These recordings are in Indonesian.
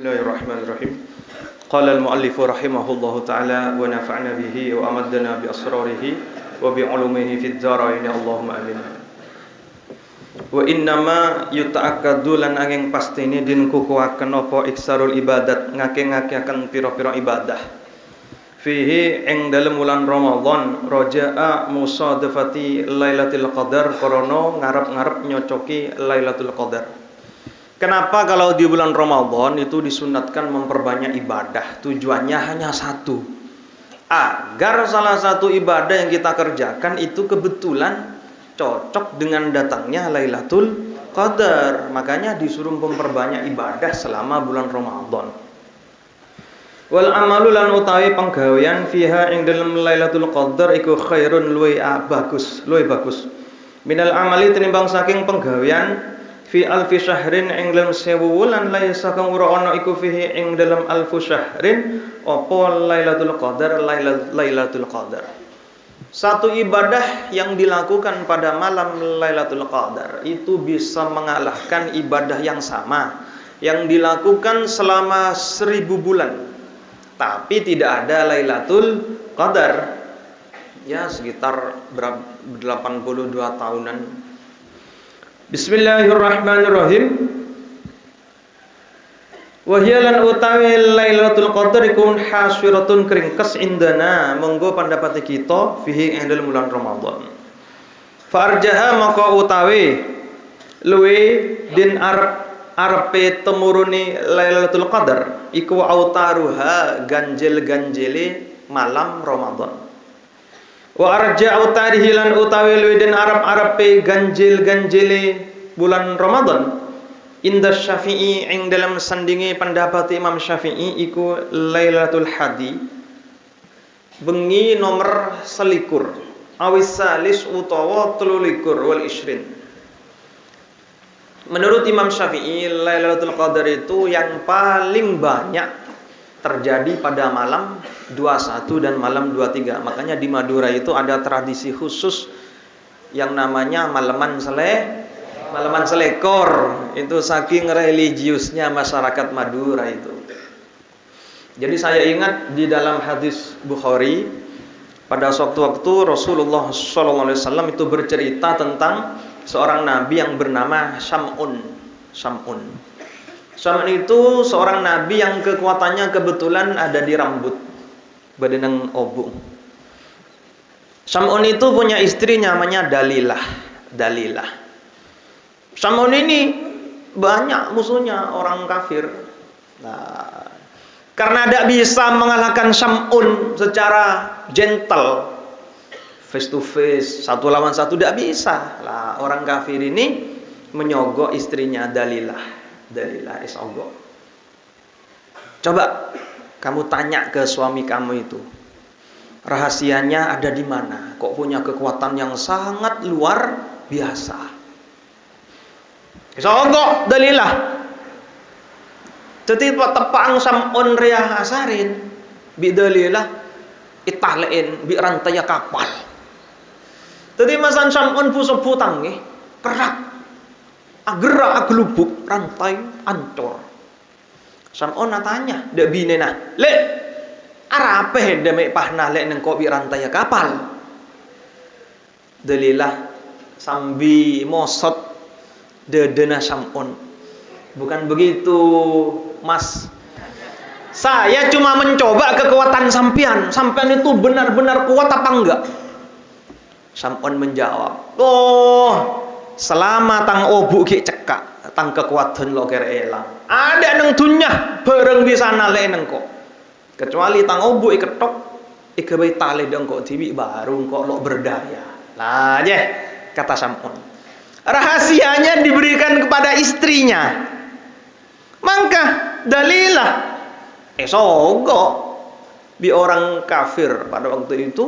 Bismillahirrahmanirrahim. Qala al-muallif rahimahullahu ta'ala wa nafa'na bihi wa amaddana bi asrarihi wa bi 'ulumihi fid dharain Allahumma amin. Wa innama yuta'akkadu lan angin pastine den kukuhaken apa iksarul ibadat ngake-ngakeaken pira-pira ibadah. Fihi ing dalem wulan Ramadan raja'a musadafati Lailatul Qadar krana ngarep-ngarep nyocoki Lailatul Qadar. Kenapa kalau di bulan Ramadan itu disunatkan memperbanyak ibadah? Tujuannya hanya satu, agar salah satu ibadah yang kita kerjakan itu kebetulan cocok dengan datangnya Lailatul Qadar. Makanya disuruh memperbanyak ibadah selama bulan Ramadan. Wal amalu lan utawi penggawean fiha ing dalam Lailatul Qadar iku khairun luwih bagus. Minal amali tinimbang saking penggawean fi alfi syahrin ing dalam 1000 wulan laisa kang ora ana iku fihi ing dalam alfu syahrin apa Lailatul Qadar. Lailatul Qadar satu ibadah yang dilakukan pada malam Lailatul Qadar itu bisa mengalahkan ibadah yang sama yang dilakukan selama 1000 bulan tapi tidak ada Lailatul Qadar, ya sekitar 82 tahunan. Bismillahirrahmanirrahim. Wa hiya lan utawi Lailatul Qadar iku hasiratun kringkes indana monggo pendapat kita fihi ing dalem bulan Ramadan. Farjaha maka utawi luwe din arepe temuruni Lailatul Qadar iku autaruha ganjil-ganjile malam Ramadan. Wa arja'u tarihilan utawi luwiden arab-arabe ganjil-ganjile bulan Ramadan inda Syafi'i ing dalam sandinge pendapat Imam Syafi'i iku Lailatul Hadi bengi nomor 21 awis salis utawa 23 wal isrin. Menurut Imam Syafi'i Lailatul Qadar itu yang paling banyak terjadi pada malam 21 dan malam 23. Makanya di Madura itu ada tradisi khusus yang namanya malaman selekor. Itu saking religiusnya masyarakat Madura itu. Jadi saya ingat di dalam hadis Bukhari pada suatu waktu Rasulullah SAW itu bercerita tentang seorang nabi yang bernama Syam'un. Syam'un itu seorang nabi yang kekuatannya kebetulan ada di rambut badan obung. Syam'un itu punya istri namanya Dalilah. Syam'un ini banyak musuhnya orang kafir. Nah, karena tidak bisa mengalahkan Syam'un secara gentle, face to face, satu lawan satu tidak bisa. Lah orang kafir ini menyogok istrinya Dalilah isogok. Coba kamu tanya ke suami kamu itu, rahasianya ada di mana? Kok punya kekuatan yang sangat luar biasa? Isogok Dalilah. Jadi tepang Syam'un riah asarin bi Dalilah italein bi rantai kapal. Jadi masan Syam'un puso tangi kerak gerak gelubuk rantai ancor. Syam'un tanya dek binena lek arape demek pahna lek neng kopi rantai kapal. Dalilah sambi mosot dedena Syam'un, bukan begitu mas, saya cuma mencoba kekuatan sampean itu benar-benar kuat apa enggak? Syam'un menjawab, oh selama tang obu ki cekak tang kekuatan lo kere elang ada neng dunya bareng di sana le neng kok kecuali tang obu iketok ikebai tali dong kok tibi baru kok lo berdaya lah je kata Syam'un. Rahasianya diberikan kepada istrinya. Maka Dalilah sogo bi orang kafir pada waktu itu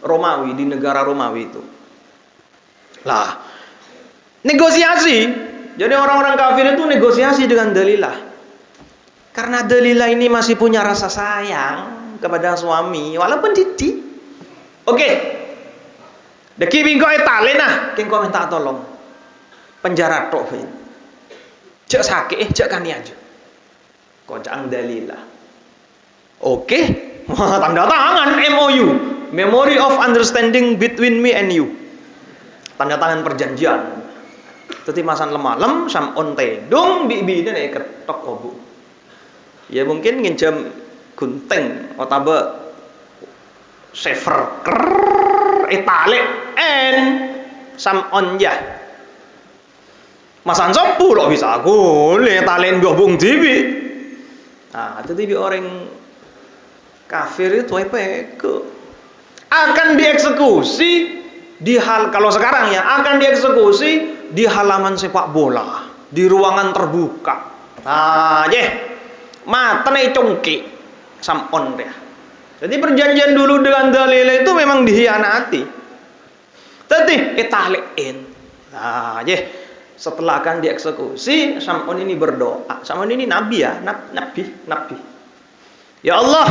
Romawi, di negara Romawi itu lah negosiasi. Jadi orang-orang kafir itu negosiasi dengan Dalilah. Karena Dalilah ini masih punya rasa sayang kepada suami walaupun didi. Oke. Deki bingko etalena, kengko minta tolong. Penjara tok. Cek sakit, cek kani aja. Kojang dalilah. Oke, tanda tangan MOU, Memory of Understanding between me and you. Tanda tangan perjanjian. Tadi masan lemalem samon tedong bibi ini ketok kobu. Ya mungkin nginjam gunting otabe sever etale en samon ya. Masan sopu lo bisa aku le talen gabung tibi. Nah, tadi orang kafir itu akan dieksekusi di hal kalau sekarang ya akan dieksekusi di halaman sepak bola, di ruangan terbuka. Nah, matane congki samon dia. Jadi perjanjian dulu dengan dalil itu memang dihianati. Tadi etalein. Nah, setelah akan dieksekusi, Sam'un ini berdoa. Sam'un ini nabi ya, nabi. Ya Allah,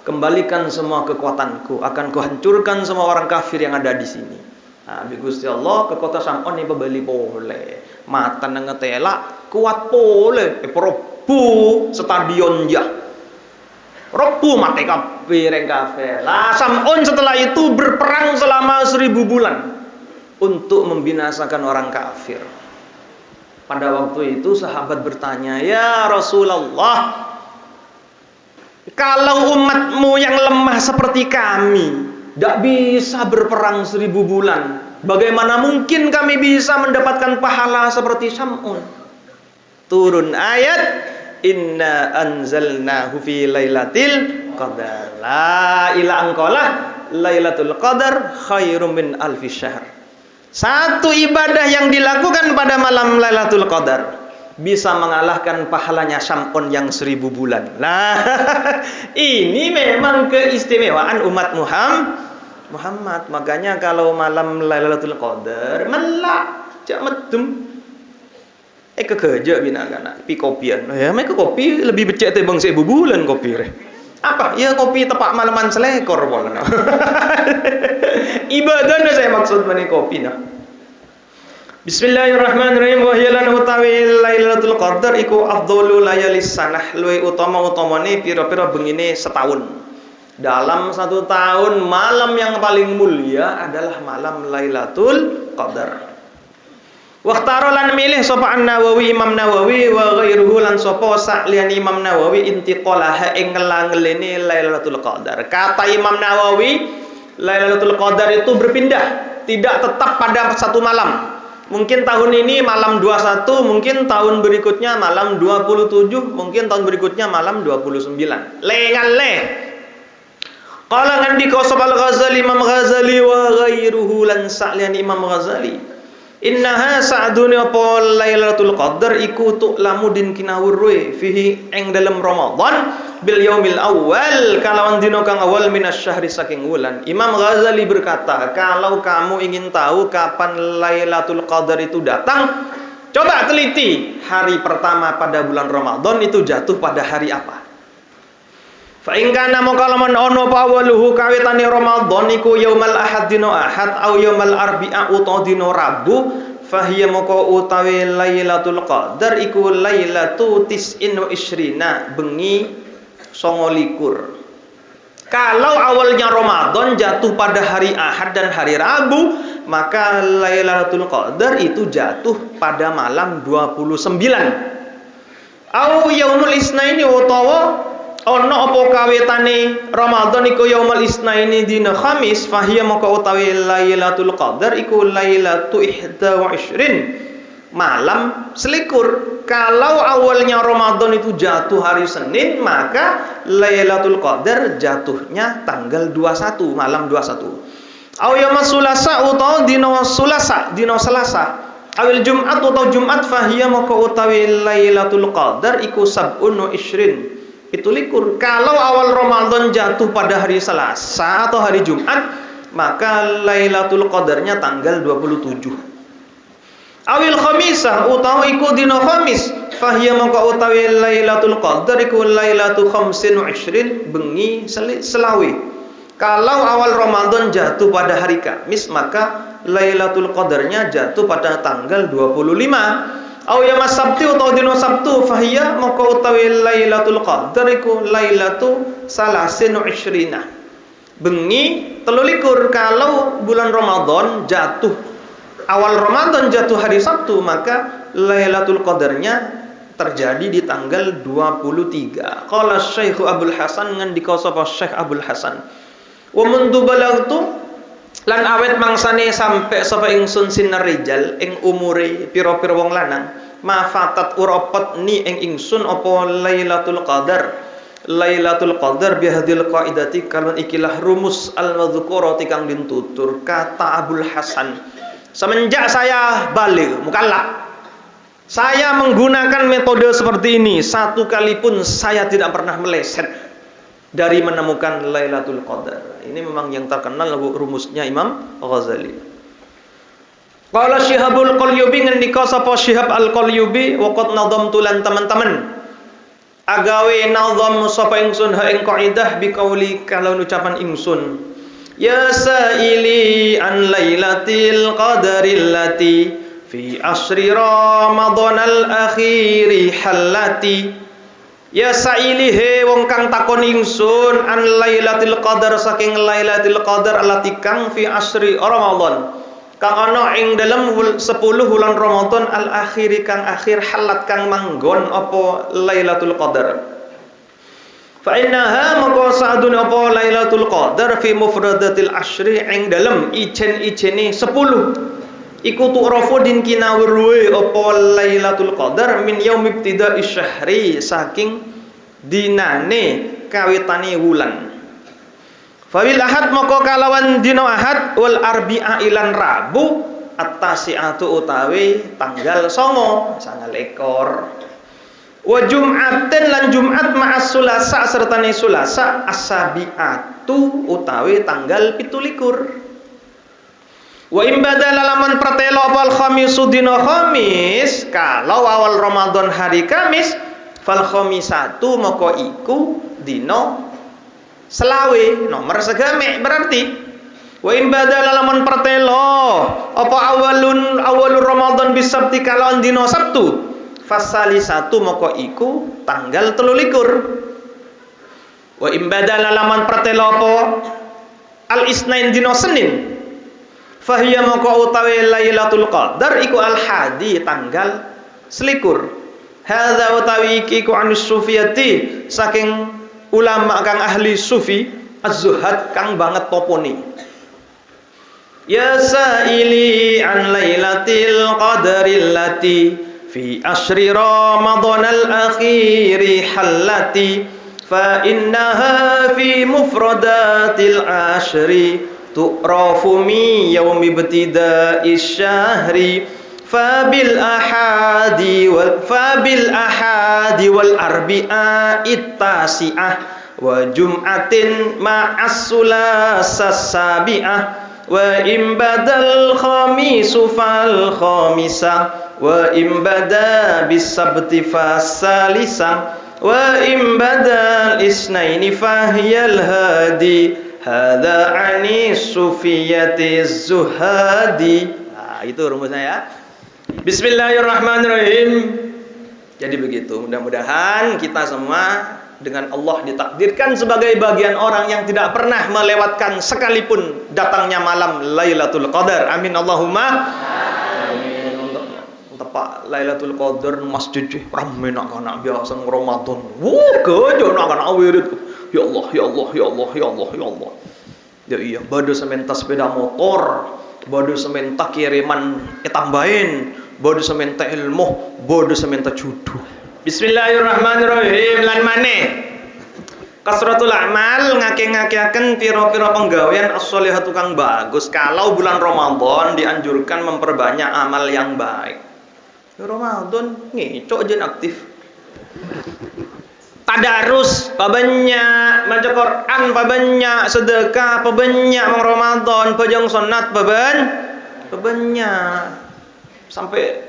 kembalikan semua kekuatanku, akan kuhancurkan semua orang kafir yang ada di sini. Nah, Gusti Allah ke kota Sam'un ini pembeli boleh. Mata ngetela kuat boleh. Probu stadion ya. Robu mati kafir yang kafir. Lah Sam'un setelah itu berperang selama 1000 bulan untuk membinasakan orang kafir. Pada waktu itu sahabat bertanya, "Ya Rasulullah, kalau umatmu yang lemah seperti kami tidak bisa berperang 1000 bulan, bagaimana mungkin kami bisa mendapatkan pahala seperti Sam'un?" Turun ayat, "Inna anzalnahu fi lailatul qadar." La ilaha angkolah Lailatul Qadar khairum min alfi syahr. Satu ibadah yang dilakukan pada malam Lailatul Qadar bisa mengalahkan pahalanya Sam'un yang 1000 bulan. Nah, ini memang keistimewaan umat Muhammad. Makanya kalau malam Lailatul Qadar melak jak medem kegeja binagana pi kopian. Ya, mereka kopi lebih becek teh bang 1000 bulan kopi re. Apa? Ya kopi tepak malaman selekor pola. Ibadahnya saya maksud mani kopi nah. Bismillahirrahmanirrahim. Wa hiya lana utawi Lailatul Qadar iku afdhalul layalis sanah, luwih utama-utamane pira-pira bengine setahun. Dalam 1 tahun malam yang paling mulia adalah malam Lailatul Qadar. Waqtaro lan milih sapa An-Nawawi Imam Nawawi wa ghairuhu lan sapa sakliyane Imam Nawawi intiqalah ing ngelangelene Lailatul Qadar. Kata Imam Nawawi, Lailatul Qadar itu berpindah, tidak tetap pada satu malam. Mungkin tahun ini malam 21, mungkin tahun berikutnya malam 27, mungkin tahun berikutnya malam 29. Lengan-le. Qala ngandika sapa Al-Ghazali Imam Ghazali wa ghairuhu lan sakliyane Imam Ghazali. Innaha sa'dune apa Lailatul Qadar iku tu'lamu din kinawurwe fihi ing dalam Ramadan bil yaumil awal kalawan dina kang awal minasyahri saking wulan. Imam Ghazali berkata, kalau kamu ingin tahu kapan Lailatul Qadar itu datang, coba teliti hari pertama pada bulan Ramadan itu jatuh pada hari apa. Fa in kana mukalaman ono pawaluhu kawitane Ramadan iku yaumal ahad dino ahad au yaumal arbi'a utawa dino Rabu fahiya moko utawi Lailatul Qadar iku lailatu tis'in wa ishrina bengi 29. Kalau awalnya Ramadan jatuh pada hari Ahad dan hari Rabu, maka Lailatul Qadar itu jatuh pada malam 29. Au yaumul isnaini utawa ono apa kawitane Ramadan iku yaumul isnaini dina Khamis fahiya maka utawi Lailatul Qadar iku lailatu 21 malam selikur. Kalau awalnya Ramadan itu jatuh hari Senin, maka Lailatul Qadar jatuhnya tanggal 21 malam 21. Au yaumul Sulasa utawa dina Sulasa dina Selasa. Awil Jumat atau Jumat fahiya maka utawi Lailatul Qadar iku 27 itu likur. Kalau awal Ramadan jatuh pada hari Selasa atau hari Jumat, maka Lailatul Qadarnya tanggal 27. Awil Khamisah utawa iku dina Khamis fahiya maka utawi Lailatul Qadar iku Lailatu 25 bengi selawe. Kalau awal Ramadan jatuh pada hari Kamis, maka Lailatul Qadarnya jatuh pada tanggal 25. Au yaum sabti utawa dina Sabtu fahiya maka utawi Lailatul Qadar iku lailatu salasinu isyrina. Bengi 23 kalau bulan Ramadan jatuh awal Ramadan jatuh hari Sabtu, maka Lailatul Qadarnya terjadi di tanggal 23. Qala Syekh Abdul Hasan ngendika sapa Syekh Abdul Hasan. Wa mundu balagtu lan awet mangsane sampe sapa ingsun sinar rijal ing umure pira-pira wong lanang ma fatat urapet ni ing ingsun apa Lailatul Qadar. Lailatul Qadar bihadil qaidati kalon ikilah rumus al-madhkurati kang ditutur kata Abdul Hasan. Semenjak saya balik mukallaf, saya menggunakan metode seperti ini, satu kali pun saya tidak pernah meleset dari menemukan Lailatul Qadar. Ini memang yang terkenal rumusnya Imam Ghazali. Qala Syihabul Qalyubi ngendika sapa Syihab Al-Qalyubi waqad nadhamtu lan teman-teman agawe nazam sapa ingsun ha ing kaidah bi qauli kalau ucapan ingsun ya saili an lailatil qadaril lati fi asri ramadhanal akhiri halati. Ya saili he wong kang takon ingsun an Lailatul Qadar saking Lailatul Qadar allati kang fi asri Ramadan kang ana ing dalem 10 wulan Ramadan al akhiri kang akhir halat kang manggon apa Lailatul Qadar. Fa innaha maka sa'dun apa Lailatul Qadar fi mufradatil asyri ing dalem ijen-ijene 10 iku tu'rafu din kinawruwe apa Lailatul Qadar min yaum ibtida'i syahri saking dinane kawitane wulan. Fawil ahad maka kalawan dina ahad wal arbi'a ilan rabu at-tasi'atu utawi tanggal 9 ekor. Wa jum'atin lan Jumat ma'as sulasa sertane sulasa as-sabi'atu utawi tanggal 17. Wa imbada lalaman pertelo wal khamisu dina Khamis kalau awal Ramadan hari Kamis fal khamisatu maka iku dina selawe nomor segame berarti wa imbada lalaman pertelo apa awalur Ramadan bisabti kalau dina Sabtu fasalisatu maka iku tanggal 23. Wa imbada lalaman pertelo apa al isnain dina Senin fahiya maka utawi Lailatul Qadar iku al-hadi tanggal 21. Hadza utawi iki ku anis sufiyati saking ulama kang ahli sufi az-zuhad kang banget popone. Ya saili an Lailatul Qadaril lati fi asyri Ramadhanal akhiri halati fa innaha fi mufradatil asyri tu'rafu mi yaumi ibtida'i syahri fabil ahadi wal arbi'a ittasi'ah wa jum'atin ma'as sulasas sabi'ah wa imbadal khamisu fal khamisa wa imbada bisabti fasalisa wa imbadal isnaini fahiyal hadi hadza anis sufiyatiz zuhadi. Nah, itu rumusnya ya. Bismillahirrahmanirrahim. Jadi begitu, mudah-mudahan kita semua dengan Allah ditakdirkan sebagai bagian orang yang tidak pernah melewatkan sekalipun datangnya malam Lailatul Qadar. Amin Allahumma amin. Tepak Lailatul Qadar masjid rame nak anak biasa Ramadan. Kejo nak anak wirid. Ya Allah, ya Allah, ya Allah, ya Allah, ya Allah. Ya iya, bodo sementa sepeda motor, bodo sementa kiriman tambahin, bodo sementa ilmu, bodo sementa judu. Bismillahirrahmanirrahim. Lan maneh kasratul amal ngake-ngakeaken pira-pira penggawean as-sholihatu kang bagus. Kalau bulan Ramadan dianjurkan memperbanyak amal yang baik. Ya Ramadan ngecok jen aktif. Tadarus pabanyak, maca Quran pabanyak, sedekah pabanyak, meng Ramadan pajang sunat pabanyak. Sampai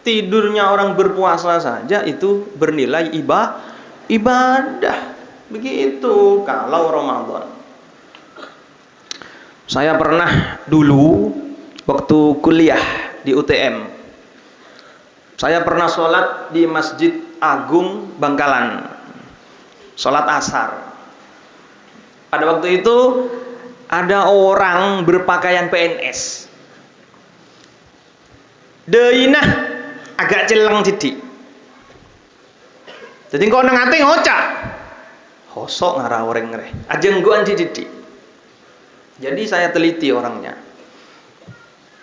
tidurnya orang berpuasa saja itu bernilai ibadah. Begitu kalau Ramadan. Saya pernah dulu waktu kuliah di UTM Saya pernah sholat di Masjid Agung Bangkalan, sholat asar. Pada waktu itu ada orang berpakaian PNS. Deunah agak celeng didik. Jadi kau nengate ngocak, hosok ngarah orang ngereh, ajengguan didik. Jadi saya teliti orangnya.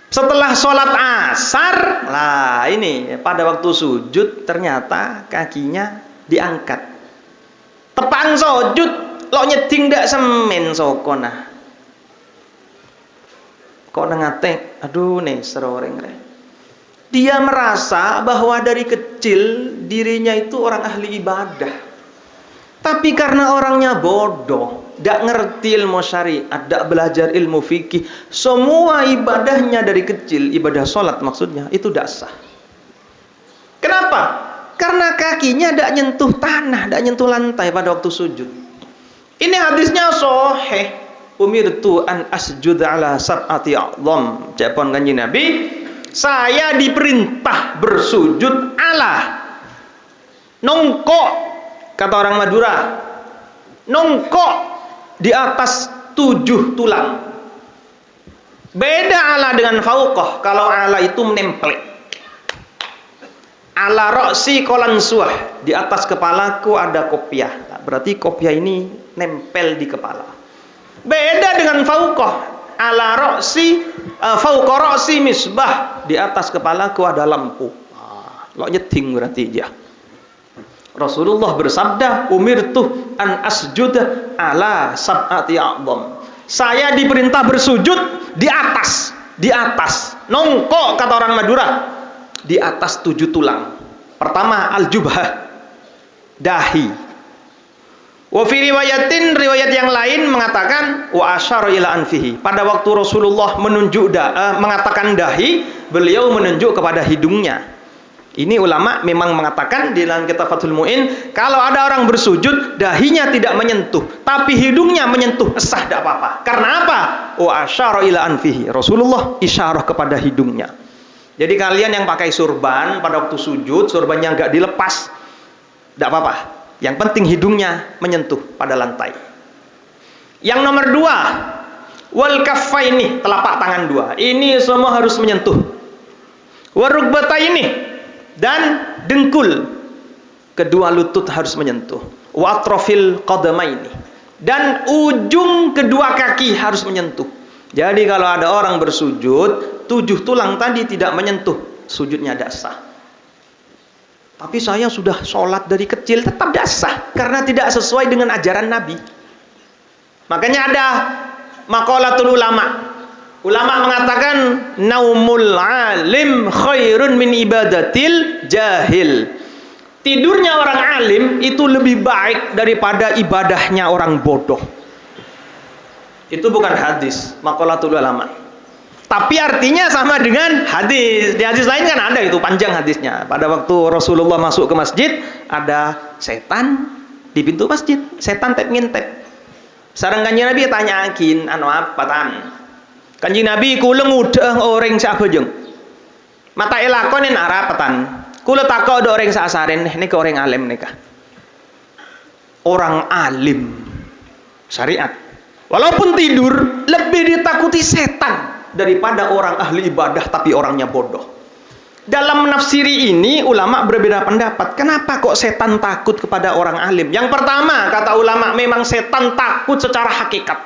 Setelah sholat asar, lah ini pada waktu sujud ternyata kakinya diangkat. Tepang sujud, lo nyeding dak semen sokona. Kok nengate, aduh nih seroreng reh. Dia merasa bahwa dari kecil dirinya itu orang ahli ibadah. Tapi karena orangnya bodoh, tidak ngerti ilmu syariat, tidak belajar ilmu fikih, semua ibadahnya dari kecil, ibadah sholat maksudnya, itu tidak sah. Kenapa? Karena kakinya tidak nyentuh tanah, tidak nyentuh lantai pada waktu sujud. Ini hadisnya sahih. Umirtu an asjud ala sab'ati a'dham. Japon Kanjeng Nabi, saya diperintah bersujud ala nongkok, kata orang Madura, nongkok di atas 7 tulang. Beda ala dengan fauqah. Kalau ala itu menempel. Ala roksi kolan suah, di atas kepalaku ada kopiah. Nah, berarti kopiah ini nempel di kepala. Beda dengan fauqah. Ala roksi fauqa roksi misbah, di atas kepalaku ada lampu. Lo nyeting berarti ya. Rasulullah bersabda, umirtu an asjuda ala sab'ati a'dham. Saya diperintah bersujud di atas, nongkok kata orang Madura, di atas 7 tulang. Pertama al-jubhah, dahi. Wa fi riwayatin, riwayat yang lain mengatakan wa asyara ila anfihi. Pada waktu Rasulullah menunjuk mengatakan dahi, beliau menunjuk kepada hidungnya. Ini ulama memang mengatakan di dalam kitab Fathul Mu'in, kalau ada orang bersujud dahinya tidak menyentuh, tapi hidungnya menyentuh, sah tidak apa-apa. Karena apa? Wa asyara ila anfihi. Rasulullah isyarah kepada hidungnya. Jadi kalian yang pakai surban pada waktu sujud, surbannya enggak dilepas, tidak apa-apa. Yang penting hidungnya menyentuh pada lantai. Yang nomor 2, wal kaffaini, telapak tangan 2. Ini semua harus menyentuh. Warukbataini, dan dengkul kedua lutut harus menyentuh. Wa atrafil qadamaini, dan ujung kedua kaki harus menyentuh. Jadi kalau ada orang bersujud 7 tulang tadi tidak menyentuh, sujudnya tidak sah. Tapi saya sudah sholat dari kecil, tetap tidak sah karena tidak sesuai dengan ajaran Nabi. Makanya ada maqalatul ulama. Ulama mengatakan naumul alim khairun min ibadatil jahil. Tidurnya orang alim itu lebih baik daripada ibadahnya orang bodoh. Itu bukan hadis maqalatul ulama. Tapi artinya sama dengan hadis. Di hadis lain kan ada itu, panjang hadisnya. Pada waktu Rasulullah masuk ke masjid, ada setan di pintu masjid. Setan tep ngintep. Sareng Kanjeng Nabi tanyakin, anu apa tan? Kanjeng Nabi kula ngudeng orang siapa jeung? Mata elakon yen arapatan. Kula takok do orang saasaren niki orang alim nika. Orang alim syariat. Walaupun tidur lebih ditakuti setan daripada orang ahli ibadah tapi orangnya bodoh. Dalam menafsiri ini ulama berbeda pendapat. Kenapa kok setan takut kepada orang alim? Yang pertama, kata ulama, memang setan takut secara hakikat.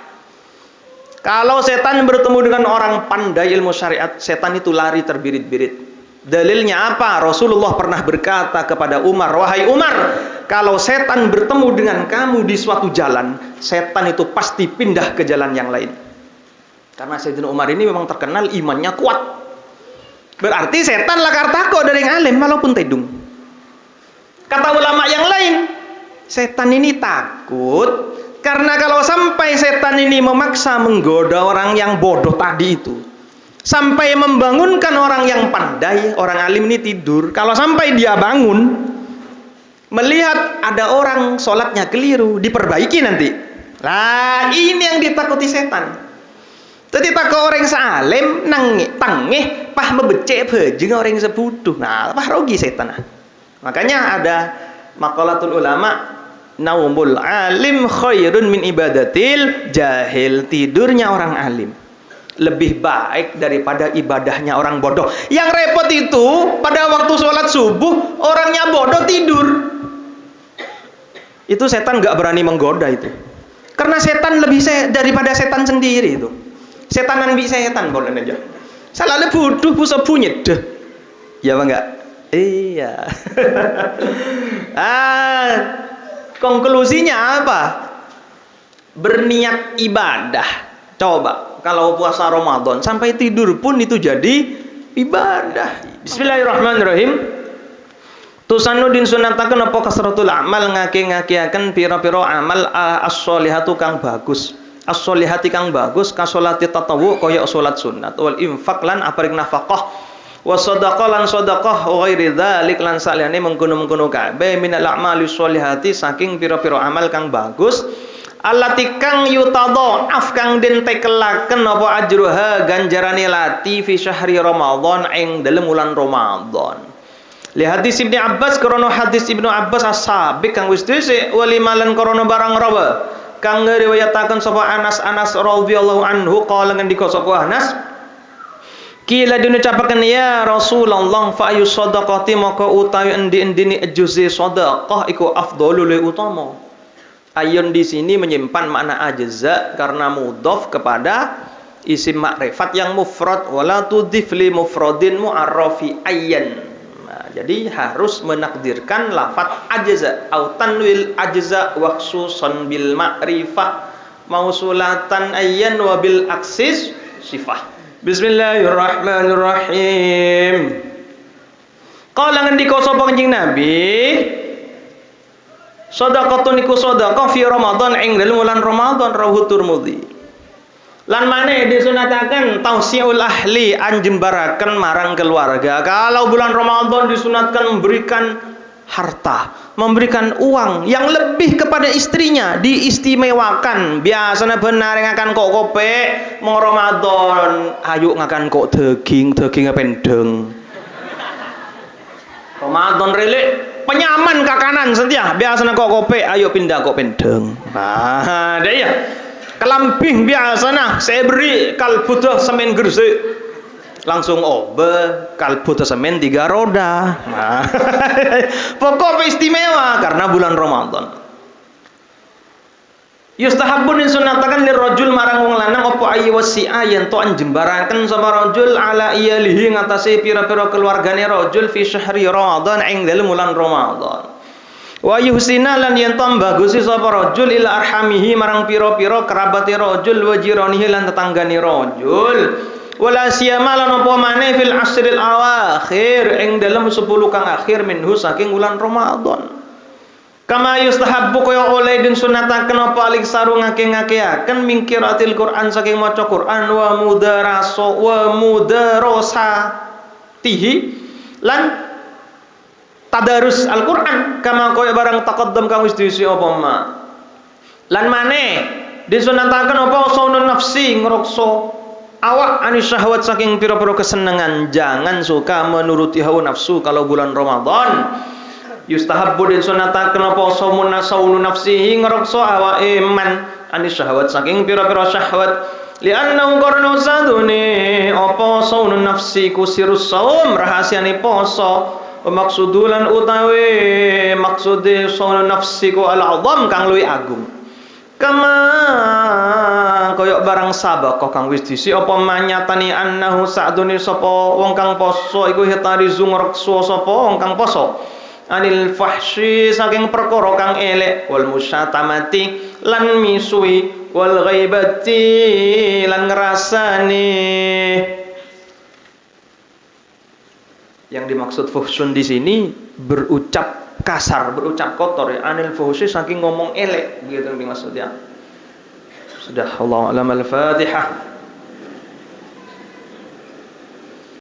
Kalau setan bertemu dengan orang pandai ilmu syariat, setan itu lari terbirit-birit. Dalilnya apa? Rasulullah pernah berkata kepada Umar, wahai Umar, kalau setan bertemu dengan kamu di suatu jalan, setan itu pasti pindah ke jalan yang lain. Karena Sayyidina Umar ini memang terkenal imannya kuat. Berarti setan lakar tako dari yang alim walaupun tedung. Kata ulama yang lain, setan ini takut karena kalau sampai setan ini memaksa menggoda orang yang bodoh tadi itu, sampai membangunkan orang yang pandai, orang alim ini tidur, kalau sampai dia bangun melihat ada orang sholatnya keliru, diperbaiki nanti. Nah, ini yang ditakuti setan. Tadi tak orang salim nangih tangih pah membecek bejeng orang sebuduh. Nah, pah rugi setan. Makanya ada maqalatul ulama, naumul alim khairun min ibadatil jahil. Tidurnya orang alim lebih baik daripada ibadahnya orang bodoh. Yang repot itu pada waktu sholat subuh orangnya bodoh tidur. Itu setan gak berani menggoda itu. Karena setan lebih daripada setan sendiri itu. Setanan bi setan boleh aja. Salah bodoh busa punyet deh. Ya apa enggak? Iya. Konklusinya apa? Berniat ibadah. Coba kalau puasa Ramadan sampai tidur pun itu jadi ibadah. Bismillahirrahmanirrahim. Tusanudin sunataken apa kasratul amal ngake-ngakeaken pira-pira amal as-sholihatu kang bagus. As-sholihati kang bagus ka sholati tatawwu kaya salat sunat wal infaq lan aparing nafaqah wa shadaqah lan shadaqah wa ghairi dzalik lan saliyane mengkono-mengkono kabeh minal a'mali sholihati saking pira-pira amal kang bagus allati kang yutadha'af kang den tekelaken apa ajruha ganjarane lati fi syahri Ramadan ing dalem wulan Ramadan. Li hadis Ibnu Abbas krana hadis Ibnu Abbas as-sabiq kang wis dhisik walimalan krana barang rawa kang ngriwayataken sapa Anas radhiyallahu anhu qala ngendika sapa Anas kila diucapaken ya Rasulullah fa ayu shadaqati maka utawi endi-endine juzi sedekah iku afdhalul utama. Ayun di sini menyimpan makna ajza karena mudhaf kepada isim makrifat yang mufrad wala tudhif li mufradin mu'arrafi ayyan. Jadi harus menakdirkan lafaz ajza au tanwil ajza wa khususan bil ma'rifah mausulatan ayyan wa bil aksis sifah. Bismillahirrahmanirrahim. Qala ngendika sapa Kanjeng Nabi shadaqatun iku shadaqah fi Ramadan ing dalem wulan Ramadan rawahu Tirmidzi. Lan maneh disunataken tausiul ahli anjembaraken marang keluarga. Kalau bulan Ramadan disunatkan memberikan harta, memberikan uang yang lebih kepada istrinya, diistimewakan. Biasanya benar ngakan kok kope mau Ramadan, ayo ngakan kok daging pendeng. Ramadan relek penyaman kakanan setia. Biasanya kok kope, ayo pindah kok pendeng. Nah, dia ya. Kelambing biasanya saya beri kalbudah semen gresik langsung obe kalbudah semen 3 roda. Nah, pokok istimewa karena bulan Ramadan. Yustahabbun sunatakan lirrajul marang wong lanang apa ayi wasi'a yen to anjembaraken sapa rajul ala iyalihi ngatasi pira-pira keluargane rajul fi syahri Ramadan ing dalem wulan Ramadan. Wa yuhsina lan yen bagusi sapa rajul ila arhamihi marang pira-pira kerabate rajul wa jiranihi lan tetanggane rajul wala siyama lan apa maneh fil asril awakhir ing dalem 10 kang akhir minhu saking wulan Ramadan. Kama yustahabbu kaya oleh den sunataken apa alik saru ngake-ngakeaken mingkiratil Quran saking maca Quran wa mudarasatihi lan tadarus Al-Qur'an kama kaya barang taqaddam kang wis diisi apa ma. Lan maneh disunataken apa saunun nafsi ngrokso awak anis syahwat saking pira-pira kesenangan, jangan suka menuruti hawa nafsu kalau bulan Ramadan. Yustahabbu disunataken apa saunun nafsihi ngrokso awake man anis syahwat saking pira-pira syahwat. Li'annahu qarna sadune apa saunun nafsi kusirus saum rahasiane poso. Maksudulan utawi maksude sauna nafsiku al-azam kang luwih agung. Kama kaya barang sabaqah kang wis disi apa manyatani annahu sa'dune sapa wong kang poso iku hitarizu ngrekso sapa wong kang poso anil fahsyi saking perkara kang elek wal musyatamati lan misui wal ghaibati lan ngrasani. Yang dimaksud fuhsyun di sini berucap kasar, berucap kotor ya. Anil fuhsy saking ngomong elek, begitu yang dimaksud ya. Sudah Allah alam al-Fatihah.